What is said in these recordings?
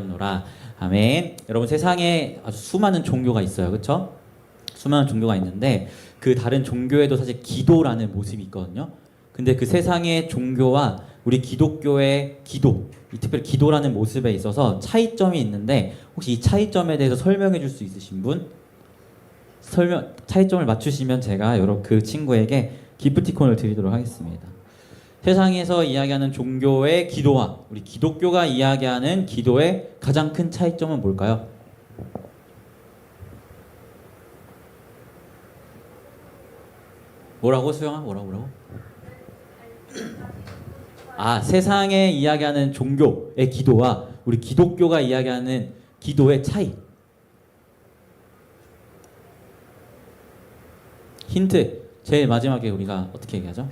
노라. 아멘. 여러분, 세상에 아주 수많은 종교가 있어요. 그렇죠? 수많은 종교가 있는데 그 다른 종교에도 사실 기도라는 모습이 있거든요. 근데 그 세상의 종교와 우리 기독교의 기도, 특별히 기도라는 모습에 있어서 차이점이 있는데 혹시 이 차이점에 대해서 설명해 줄 수 있으신 분? 차이점을 맞추시면 제가 그 친구에게 기프티콘을 드리도록 하겠습니다. 세상에서 이야기하는 종교의 기도와 우리 기독교가 이야기하는 기도의 가장 큰 차이점은 뭘까요? 뭐라고, 수영아? 뭐라고? 세상에 이야기하는 종교의 기도와 우리 기독교가 이야기하는 기도의 차이. 힌트. 제일 마지막에 우리가 어떻게 얘기하죠?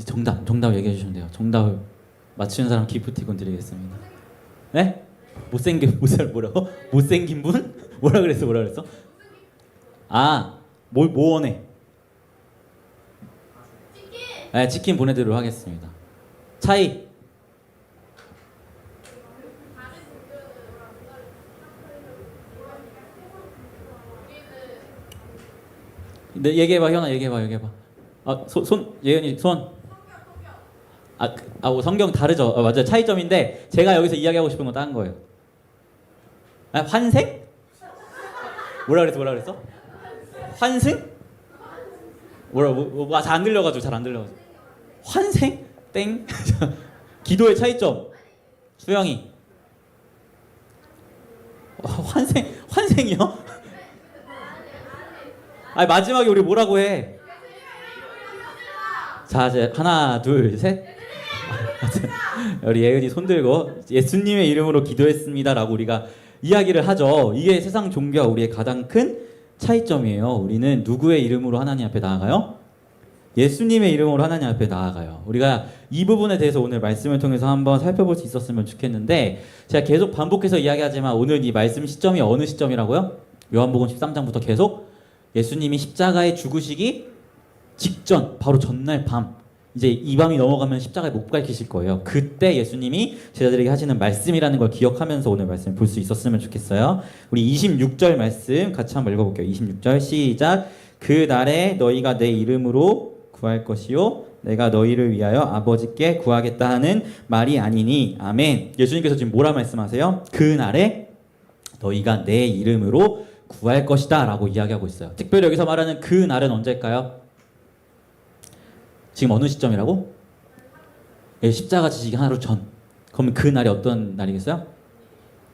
정답 얘기해 주시면 돼요. 정답을 맞추는 사람 기프티콘 드리겠습니다. 네? 뭐라고? 못생긴 분? 뭐라 그랬어? 뭐 원해? 치킨! 네, 치킨 보내드리도록 하겠습니다. 차이. 네, 얘기해봐, 현아, 얘기해봐. 예은이 손. 성경 다르죠. 맞아요. 차이점인데 제가 여기서 이야기하고 싶은 건 다른 거예요. 환생? 뭐라 그랬어? 환승? 잘 안 들려가지고. 환생? 땡. 기도의 차이점. 수영이. 환생이요? 마지막에 우리 뭐라고 해? 자, 이제 하나, 둘, 셋. 우리 예은이 손 들고 예수님의 이름으로 기도했습니다라고 우리가 이야기를 하죠. 이게 세상 종교와 우리의 가장 큰 차이점이에요. 우리는 누구의 이름으로 하나님 앞에 나아가요? 예수님의 이름으로 하나님 앞에 나아가요. 우리가 이 부분에 대해서 오늘 말씀을 통해서 한번 살펴볼 수 있었으면 좋겠는데 제가 계속 반복해서 이야기하지만 오늘 이 말씀 시점이 어느 시점이라고요? 요한복음 13장부터 계속 예수님이 십자가에 죽으시기 직전, 바로 전날 밤, 이제 이 밤이 넘어가면 십자가에 못 박히실 거예요. 그때 예수님이 제자들에게 하시는 말씀이라는 걸 기억하면서 오늘 말씀을 볼 수 있었으면 좋겠어요. 우리 26절 말씀 같이 한번 읽어볼게요. 26절 시작. 그 날에 너희가 내 이름으로 구할 것이요 내가 너희를 위하여 아버지께 구하겠다 하는 말이 아니니. 아멘. 예수님께서 지금 뭐라 말씀하세요? 그 날에 너희가 내 이름으로 구할 것이다 라고 이야기하고 있어요. 특별히 여기서 말하는 그 날은 언제일까요? 지금 어느 시점이라고? 십자가 지시기 하루 전. 그러면 그 날이 어떤 날이겠어요?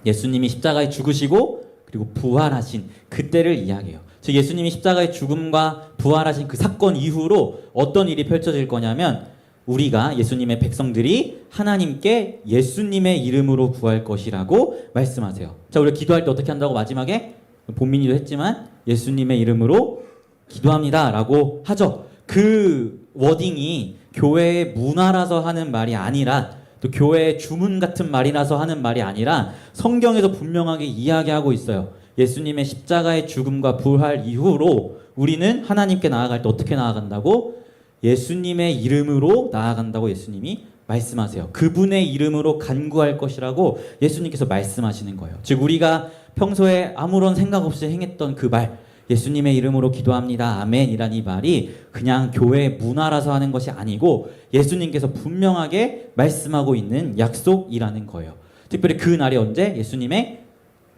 예수님이 십자가에 죽으시고 그리고 부활하신 그때를 이야기해요. 즉 예수님이 십자가의 죽음과 부활하신 그 사건 이후로 어떤 일이 펼쳐질 거냐면 우리가 예수님의 백성들이 하나님께 예수님의 이름으로 구할 것이라고 말씀하세요. 자, 우리가 기도할 때 어떻게 한다고 마지막에? 본민이도 했지만 예수님의 이름으로 기도합니다 라고 하죠. 그 워딩이 교회의 문화라서 하는 말이 아니라 또 교회의 주문 같은 말이라서 하는 말이 아니라 성경에서 분명하게 이야기하고 있어요. 예수님의 십자가의 죽음과 부활 이후로 우리는 하나님께 나아갈 때 어떻게 나아간다고? 예수님의 이름으로 나아간다고 예수님이 말씀하세요. 그분의 이름으로 간구할 것이라고 예수님께서 말씀하시는 거예요. 즉 우리가 평소에 아무런 생각 없이 행했던 그 말, 예수님의 이름으로 기도합니다. 아멘이라는 이 말이 그냥 교회의 문화라서 하는 것이 아니고 예수님께서 분명하게 말씀하고 있는 약속이라는 거예요. 특별히 그 날이 언제? 예수님의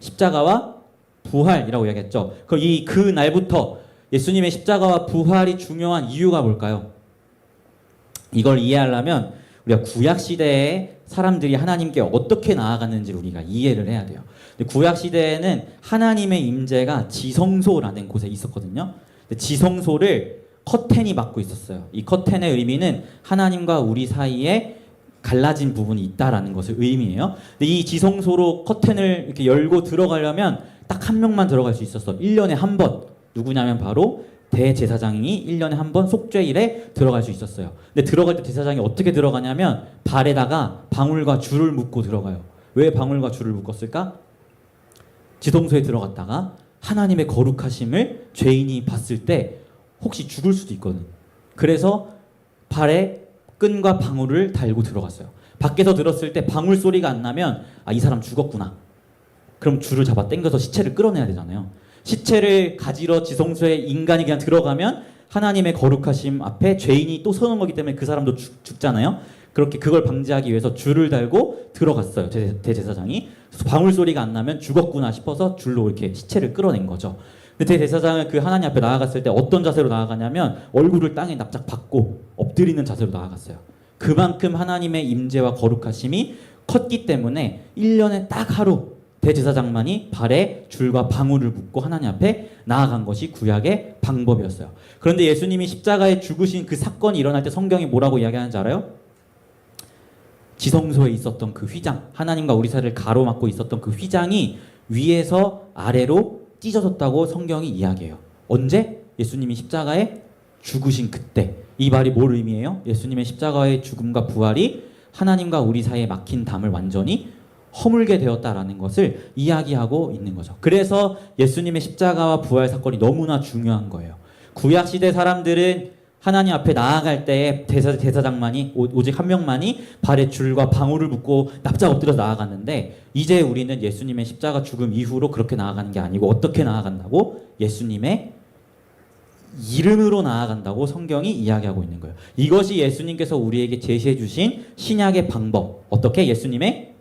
십자가와 부활이라고 이야기했죠. 그럼 그 날부터 예수님의 십자가와 부활이 중요한 이유가 뭘까요? 이걸 이해하려면 우리가 구약시대에 사람들이 하나님께 어떻게 나아갔는지를 우리가 이해를 해야 돼요. 구약시대에는 하나님의 임재가 지성소라는 곳에 있었거든요. 지성소를 커튼이 막고 있었어요. 이 커튼의 의미는 하나님과 우리 사이에 갈라진 부분이 있다라는 것을 의미해요. 근데 이 지성소로 커튼을 이렇게 열고 들어가려면 딱 한 명만 들어갈 수 있었어. 1년에 한 번. 누구냐면 바로 대제사장이 1년에 한 번 속죄일에 들어갈 수 있었어요. 근데 들어갈 때 제사장이 어떻게 들어가냐면 발에다가 방울과 줄을 묶고 들어가요. 왜 방울과 줄을 묶었을까? 지성소에 들어갔다가 하나님의 거룩하심을 죄인이 봤을 때 혹시 죽을 수도 있거든. 그래서 발에 끈과 방울을 달고 들어갔어요. 밖에서 들었을 때 방울 소리가 안 나면 아, 이 사람 죽었구나. 그럼 줄을 잡아 당겨서 시체를 끌어내야 되잖아요. 시체를 가지러 지성소에 인간이 그냥 들어가면 하나님의 거룩하심 앞에 죄인이 또 서는 거기 때문에 그 사람도 죽잖아요. 그렇게 그걸 방지하기 위해서 줄을 달고 들어갔어요. 대제사장이. 그래서 방울 소리가 안 나면 죽었구나 싶어서 줄로 이렇게 시체를 끌어낸 거죠. 근데 대제사장은 그 하나님 앞에 나아갔을 때 어떤 자세로 나아가냐면 얼굴을 땅에 납작 박고 엎드리는 자세로 나아갔어요. 그만큼 하나님의 임재와 거룩하심이 컸기 때문에 1년에 딱 하루 대제사장만이 발에 줄과 방울을 묶고 하나님 앞에 나아간 것이 구약의 방법이었어요. 그런데 예수님이 십자가에 죽으신 그 사건이 일어날 때 성경이 뭐라고 이야기하는지 알아요? 지성소에 있었던 그 휘장, 하나님과 우리 사이를 가로막고 있었던 그 휘장이 위에서 아래로 찢어졌다고 성경이 이야기해요. 언제? 예수님이 십자가에 죽으신 그때. 이 말이 뭘 의미해요? 예수님의 십자가의 죽음과 부활이 하나님과 우리 사이에 막힌 담을 완전히 허물게 되었다라는 것을 이야기하고 있는 거죠. 그래서 예수님의 십자가와 부활 사건이 너무나 중요한 거예요. 구약시대 사람들은 하나님 앞에 나아갈 때에 대사장만이 오직 한 명만이 발에 줄과 방울을 묶고 납작 엎드려서 나아갔는데 이제 우리는 예수님의 십자가 죽음 이후로 그렇게 나아가는 게 아니고 어떻게 나아간다고? 예수님의 이름으로 나아간다고 성경이 이야기하고 있는 거예요. 이것이 예수님께서 우리에게 제시해 주신 신약의 방법. 어떻게? 예수님의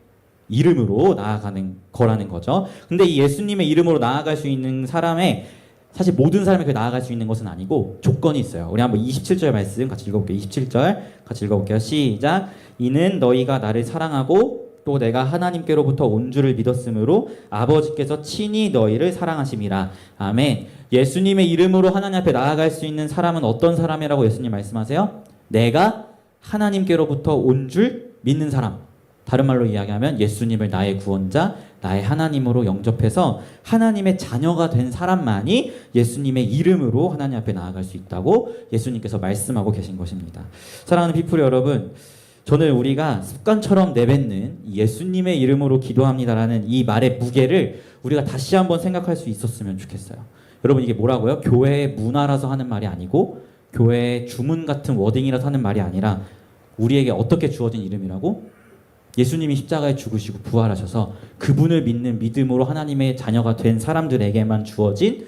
이름으로 나아가는 거라는 거죠. 근데 이 예수님의 이름으로 나아갈 수 있는 사람의 사실 모든 사람이 나아갈 수 있는 것은 아니고 조건이 있어요. 우리 한번 27절 말씀 같이 읽어볼게요. 27절 같이 읽어볼게요. 시작. 이는 너희가 나를 사랑하고 또 내가 하나님께로부터 온 줄을 믿었으므로 아버지께서 친히 너희를 사랑하심이라. 아멘. 예수님의 이름으로 하나님 앞에 나아갈 수 있는 사람은 어떤 사람이라고 예수님 말씀하세요? 내가 하나님께로부터 온 줄 믿는 사람. 다른 말로 이야기하면 예수님을 나의 구원자, 나의 하나님으로 영접해서 하나님의 자녀가 된 사람만이 예수님의 이름으로 하나님 앞에 나아갈 수 있다고 예수님께서 말씀하고 계신 것입니다. 사랑하는 피플 여러분, 저는 우리가 습관처럼 내뱉는 예수님의 이름으로 기도합니다라는 이 말의 무게를 우리가 다시 한번 생각할 수 있었으면 좋겠어요. 여러분, 이게 뭐라고요? 교회의 문화라서 하는 말이 아니고 교회의 주문 같은 워딩이라서 하는 말이 아니라 우리에게 어떻게 주어진 이름이라고? 예수님이 십자가에 죽으시고 부활하셔서 그분을 믿는 믿음으로 하나님의 자녀가 된 사람들에게만 주어진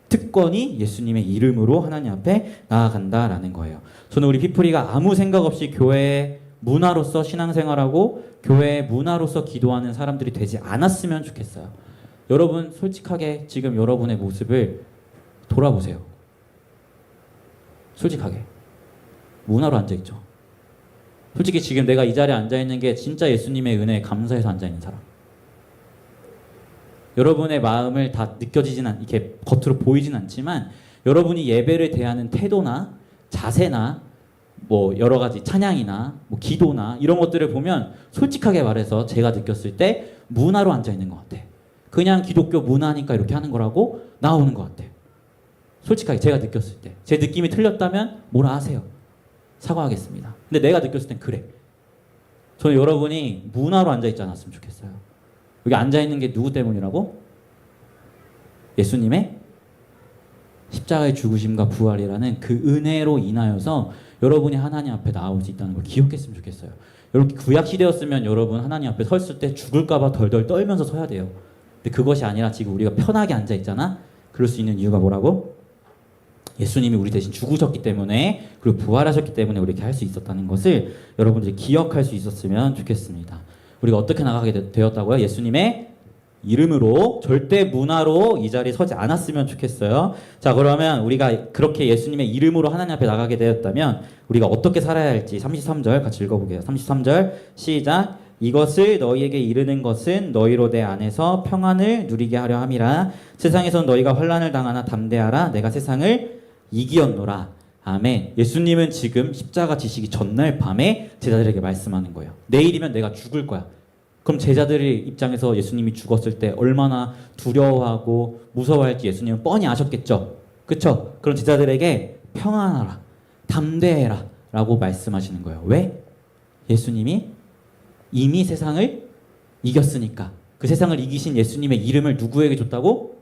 특권이 예수님의 이름으로 하나님 앞에 나아간다라는 거예요. 저는 우리 피플이가 아무 생각 없이 교회의 문화로서 신앙생활하고 교회의 문화로서 기도하는 사람들이 되지 않았으면 좋겠어요. 여러분 솔직하게 지금 여러분의 모습을 돌아보세요. 솔직하게. 문화로 앉아있죠. 솔직히 지금 내가 이 자리에 앉아있는 게 진짜 예수님의 은혜에 감사해서 앉아있는 사람. 여러분의 마음을 다 이렇게 겉으로 보이진 않지만 여러분이 예배를 대하는 태도나 자세나 뭐 여러 가지 찬양이나 뭐 기도나 이런 것들을 보면 솔직하게 말해서 제가 느꼈을 때 문화로 앉아있는 것 같아. 그냥 기독교 문화니까 이렇게 하는 거라고 나오는 것 같아요. 솔직하게 제가 느꼈을 때. 제 느낌이 틀렸다면 뭐라 하세요. 사과하겠습니다. 근데 내가 느꼈을 땐 그래. 저는 여러분이 문화로 앉아있지 않았으면 좋겠어요. 여기 앉아있는 게 누구 때문이라고? 예수님의 십자가의 죽으심과 부활이라는 그 은혜로 인하여서 여러분이 하나님 앞에 나올 수 있다는 걸 기억했으면 좋겠어요. 여러분 구약시대였으면 여러분 하나님 앞에 섰을 때 죽을까봐 덜덜 떨면서 서야 돼요. 근데 그것이 아니라 지금 우리가 편하게 앉아있잖아. 그럴 수 있는 이유가 뭐라고? 예수님이 우리 대신 죽으셨기 때문에 그리고 부활하셨기 때문에 우리 이렇게 할 수 있었다는 것을 여러분들이 기억할 수 있었으면 좋겠습니다. 우리가 어떻게 나가게 되었다고요? 예수님의 이름으로, 절대 문화로 이 자리에 서지 않았으면 좋겠어요. 자, 그러면 우리가 그렇게 예수님의 이름으로 하나님 앞에 나가게 되었다면 우리가 어떻게 살아야 할지 33절 같이 읽어보게요. 33절 시작. 이것을 너희에게 이르는 것은 너희로 내 안에서 평안을 누리게 하려 함이라. 세상에선 너희가 환난을 당하나 담대하라. 내가 세상을 이기었노라. 아멘. 예수님은 지금 십자가 지시기 전날 밤에 제자들에게 말씀하는 거예요. 내일이면 내가 죽을 거야. 그럼 제자들의 입장에서 예수님이 죽었을 때 얼마나 두려워하고 무서워할지 예수님은 뻔히 아셨겠죠. 그쵸? 그럼 제자들에게 평안하라, 담대해라 라고 말씀하시는 거예요. 왜? 예수님이 이미 세상을 이겼으니까. 그 세상을 이기신 예수님의 이름을 누구에게 줬다고?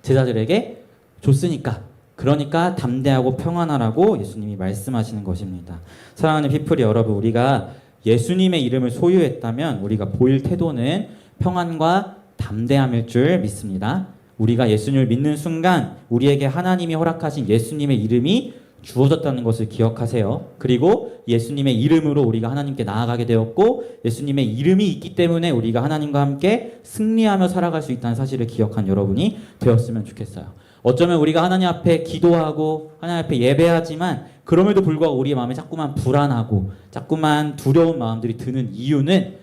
제자들에게 줬으니까. 그러니까 담대하고 평안하라고 예수님이 말씀하시는 것입니다. 사랑하는 피플이 여러분, 우리가 예수님의 이름을 소유했다면 우리가 보일 태도는 평안과 담대함일 줄 믿습니다. 우리가 예수님을 믿는 순간 우리에게 하나님이 허락하신 예수님의 이름이 주어졌다는 것을 기억하세요. 그리고 예수님의 이름으로 우리가 하나님께 나아가게 되었고 예수님의 이름이 있기 때문에 우리가 하나님과 함께 승리하며 살아갈 수 있다는 사실을 기억한 여러분이 되었으면 좋겠어요. 어쩌면 우리가 하나님 앞에 기도하고 하나님 앞에 예배하지만 그럼에도 불구하고 우리의 마음에 자꾸만 불안하고 자꾸만 두려운 마음들이 드는 이유는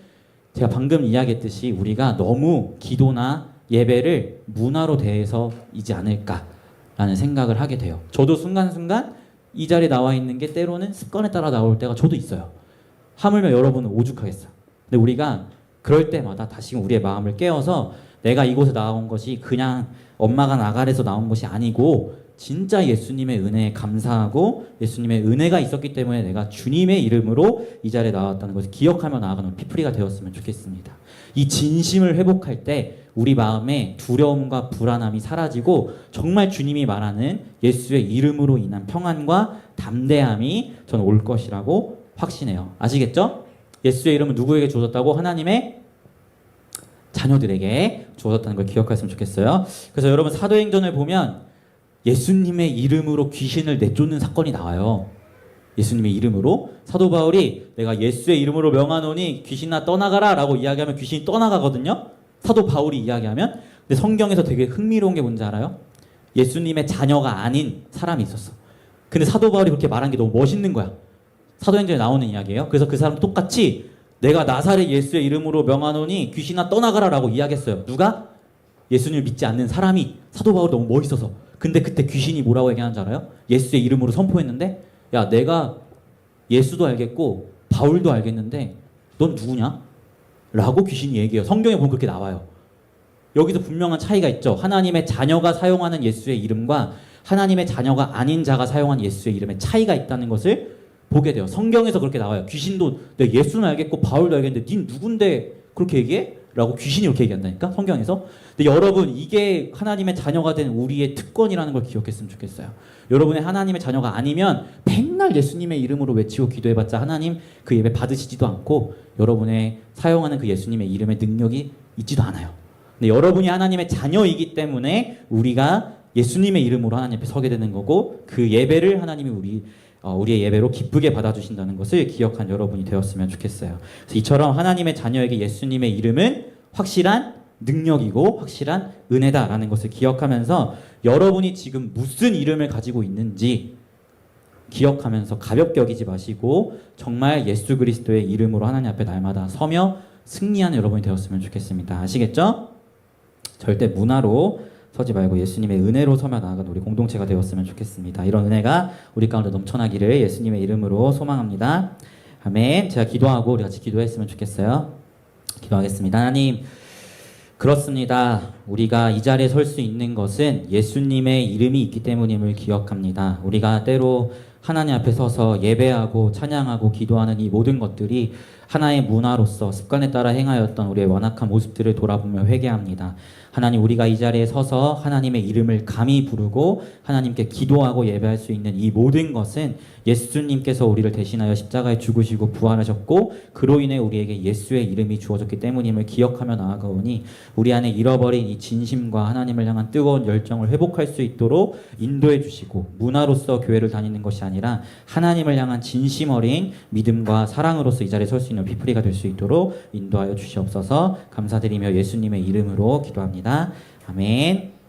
제가 방금 이야기했듯이 우리가 너무 기도나 예배를 문화로 대해서이지 않을까라는 생각을 하게 돼요. 저도 순간순간 이 자리에 나와 있는 게 때로는 습관에 따라 나올 때가 저도 있어요. 하물며 여러분은 오죽하겠어요. 근데 우리가 그럴 때마다 다시금 우리의 마음을 깨워서 내가 이곳에 나온 것이 그냥 엄마가 나가래서 나온 것이 아니고 진짜 예수님의 은혜에 감사하고 예수님의 은혜가 있었기 때문에 내가 주님의 이름으로 이 자리에 나왔다는 것을 기억하며 나아가는 피프리가 되었으면 좋겠습니다. 이 진심을 회복할 때 우리 마음에 두려움과 불안함이 사라지고 정말 주님이 말하는 예수의 이름으로 인한 평안과 담대함이 저는 올 것이라고 확신해요. 아시겠죠? 예수의 이름은 누구에게 주어졌다고? 하나님의 자녀들에게 주어졌다는 걸 기억했으면 좋겠어요. 그래서 여러분 사도행전을 보면 예수님의 이름으로 귀신을 내쫓는 사건이 나와요. 예수님의 이름으로 사도 바울이 내가 예수의 이름으로 명하노니 귀신아 떠나가라 라고 이야기하면 귀신이 떠나가거든요. 사도 바울이 이야기하면. 근데 성경에서 되게 흥미로운 게 뭔지 알아요? 예수님의 자녀가 아닌 사람이 있었어. 근데 사도 바울이 그렇게 말한 게 너무 멋있는 거야. 사도행전에 나오는 이야기예요. 그래서 그 사람 똑같이 내가 나사렛 예수의 이름으로 명하노니 귀신아 떠나가라 라고 이야기했어요. 누가? 예수님을 믿지 않는 사람이. 사도 바울이 너무 멋있어서. 근데 그때 귀신이 뭐라고 얘기하는 줄 알아요? 예수의 이름으로 선포했는데 야 내가 예수도 알겠고 바울도 알겠는데 넌 누구냐? 라고 귀신이 얘기해요. 성경에 보면 그렇게 나와요. 여기서 분명한 차이가 있죠. 하나님의 자녀가 사용하는 예수의 이름과 하나님의 자녀가 아닌 자가 사용하는 예수의 이름에 차이가 있다는 것을 보게 돼요. 성경에서 그렇게 나와요. 귀신도 내가 예수는 알겠고 바울도 알겠는데 닌 누군데 그렇게 얘기해? 라고 귀신이 이렇게 얘기한다니까 성경에서. 근데 여러분 이게 하나님의 자녀가 된 우리의 특권이라는 걸 기억했으면 좋겠어요. 여러분의 하나님의 자녀가 아니면 맨날 예수님의 이름으로 외치고 기도해봤자 하나님 그 예배 받으시지도 않고 여러분의 사용하는 그 예수님의 이름의 능력이 있지도 않아요. 근데 여러분이 하나님의 자녀이기 때문에 우리가 예수님의 이름으로 하나님 앞에 서게 되는 거고 그 예배를 하나님이 우리의 예배로 기쁘게 받아주신다는 것을 기억한 여러분이 되었으면 좋겠어요. 그래서 이처럼 하나님의 자녀에게 예수님의 이름은 확실한 능력이고 확실한 은혜다라는 것을 기억하면서 여러분이 지금 무슨 이름을 가지고 있는지 기억하면서 가볍게 여기지 마시고 정말 예수 그리스도의 이름으로 하나님 앞에 날마다 서며 승리하는 여러분이 되었으면 좋겠습니다. 아시겠죠? 절대 문화로 서지 말고 예수님의 은혜로 서며 나아가는 우리 공동체가 되었으면 좋겠습니다. 이런 은혜가 우리 가운데 넘쳐나기를 예수님의 이름으로 소망합니다. 아멘. 제가 기도하고 우리 같이 기도했으면 좋겠어요. 기도하겠습니다. 하나님, 그렇습니다. 우리가 이 자리에 설 수 있는 것은 예수님의 이름이 있기 때문임을 기억합니다. 우리가 때로 하나님 앞에 서서 예배하고 찬양하고 기도하는 이 모든 것들이 하나의 문화로서 습관에 따라 행하였던 우리의 완악한 모습들을 돌아보며 회개합니다. 하나님, 우리가 이 자리에 서서 하나님의 이름을 감히 부르고 하나님께 기도하고 예배할 수 있는 이 모든 것은 예수님께서 우리를 대신하여 십자가에 죽으시고 부활하셨고 그로 인해 우리에게 예수의 이름이 주어졌기 때문임을 기억하며 나아가오니 우리 안에 잃어버린 이 진심과 하나님을 향한 뜨거운 열정을 회복할 수 있도록 인도해 주시고 문화로서 교회를 다니는 것이 아니라 하나님을 향한 진심 어린 믿음과 사랑으로서 이 자리에 설 수 있는 피프리가 될 수 있도록 인도하여 주시옵소서. 감사드리며 예수님의 이름으로 기도합니다. 아멘.